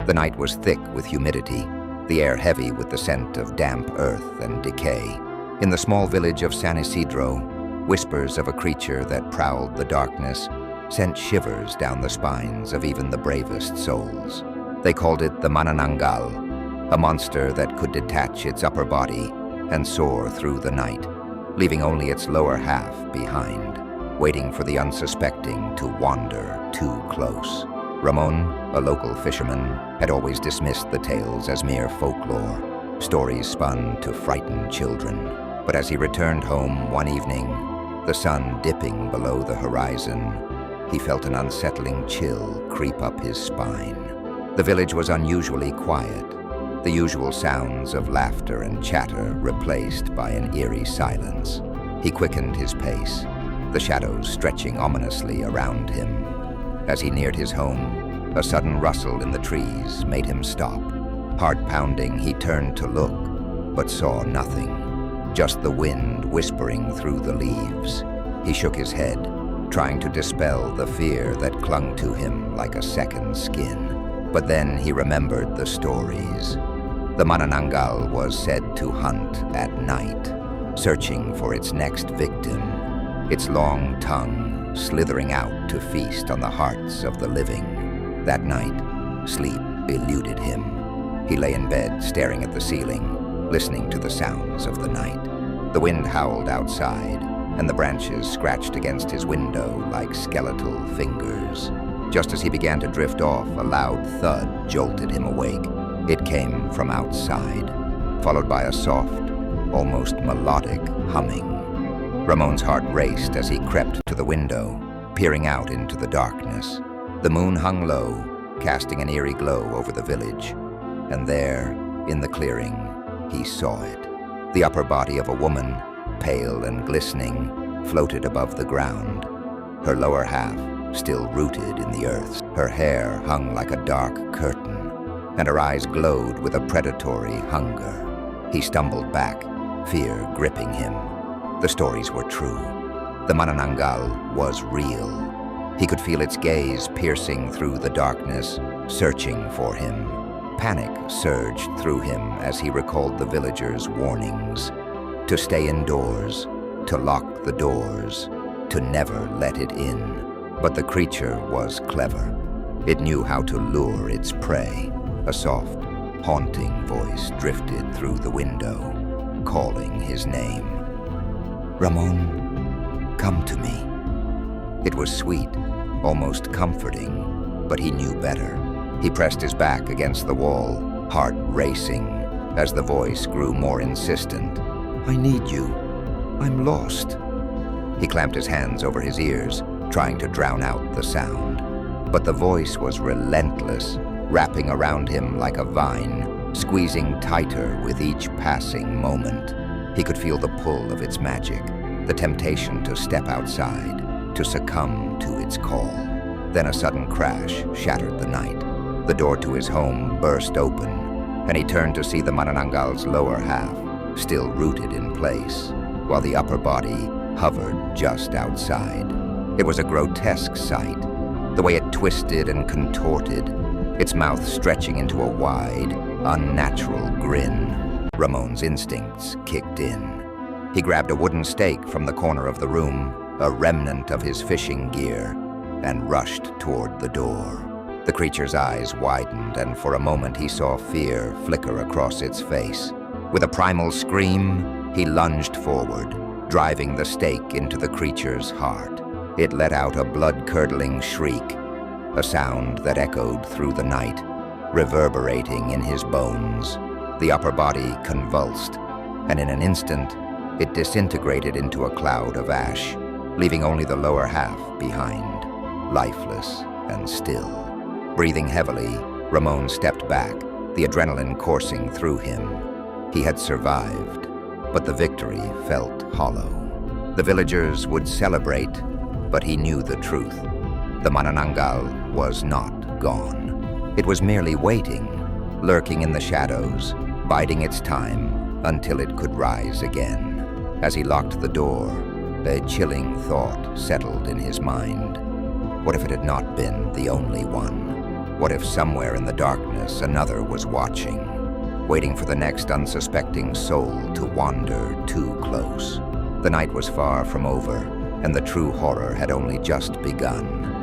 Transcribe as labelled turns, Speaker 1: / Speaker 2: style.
Speaker 1: The night was thick with humidity, the air heavy with the scent of damp earth and decay. In the small village of San Isidro, whispers of a creature that prowled the darkness sent shivers down the spines of even the bravest souls. They called it the Manananggal, a monster that could detach its upper body and soar through the night, leaving only its lower half behind, waiting for the unsuspecting to wander too close. Ramon, a local fisherman, had always dismissed the tales as mere folklore, stories spun to frighten children. But as he returned home one evening, the sun dipping below the horizon, he felt an unsettling chill creep up his spine. The village was unusually quiet, the usual sounds of laughter and chatter replaced by an eerie silence. He quickened his pace, the shadows stretching ominously around him. As he neared his home, a sudden rustle in the trees made him stop. Heart pounding, he turned to look, but saw nothing, just the wind whispering through the leaves. He shook his head, trying to dispel the fear that clung to him like a second skin. But then he remembered the stories. The Manananggal was said to hunt at night, searching for its next victim, its long tongue slithering out to feast on the hearts of the living. That night, sleep eluded him. He lay in bed, staring at the ceiling, listening to the sounds of the night. The wind howled outside, and the branches scratched against his window like skeletal fingers. Just as he began to drift off, a loud thud jolted him awake. It came from outside, followed by a soft, almost melodic humming. Ramon's heart raced as he crept to the window, peering out into the darkness. The moon hung low, casting an eerie glow over the village, and there, in the clearing, he saw it. The upper body of a woman, pale and glistening, floated above the ground, her lower half still rooted in the earth. Her hair hung like a dark curtain, and her eyes glowed with a predatory hunger. He stumbled back, fear gripping him. The stories were true. The Manananggal was real. He could feel its gaze piercing through the darkness, searching for him. Panic surged through him as he recalled the villagers' warnings. To stay indoors, to lock the doors, to never let it in. But the creature was clever. It knew how to lure its prey. A soft, haunting voice drifted through the window, calling his name. "Ramon, come to me." It was sweet, almost comforting, but he knew better. He pressed his back against the wall, heart racing, as the voice grew more insistent. "I need you. I'm lost." He clamped his hands over his ears, trying to drown out the sound. But the voice was relentless, wrapping around him like a vine, squeezing tighter with each passing moment. He could feel the pull of its magic, the temptation to step outside, to succumb to its call. Then a sudden crash shattered the night. The door to his home burst open, and he turned to see the Manananggal's lower half, still rooted in place, while the upper body hovered just outside. It was a grotesque sight, the way it twisted and contorted, its mouth stretching into a wide, unnatural grin. Ramon's instincts kicked in. He grabbed a wooden stake from the corner of the room, a remnant of his fishing gear, and rushed toward the door. The creature's eyes widened, and for a moment he saw fear flicker across its face. With a primal scream, he lunged forward, driving the stake into the creature's heart. It let out a blood-curdling shriek, a sound that echoed through the night, reverberating in his bones. The upper body convulsed, and in an instant, it disintegrated into a cloud of ash, leaving only the lower half behind, lifeless and still. Breathing heavily, Ramon stepped back, the adrenaline coursing through him. He had survived, but the victory felt hollow. The villagers would celebrate, but he knew the truth. The Manananggal was not gone. It was merely waiting, lurking in the shadows, biding its time until it could rise again. As he locked the door, a chilling thought settled in his mind. What if it had not been the only one? What if somewhere in the darkness another was watching, waiting for the next unsuspecting soul to wander too close? The night was far from over, and the true horror had only just begun.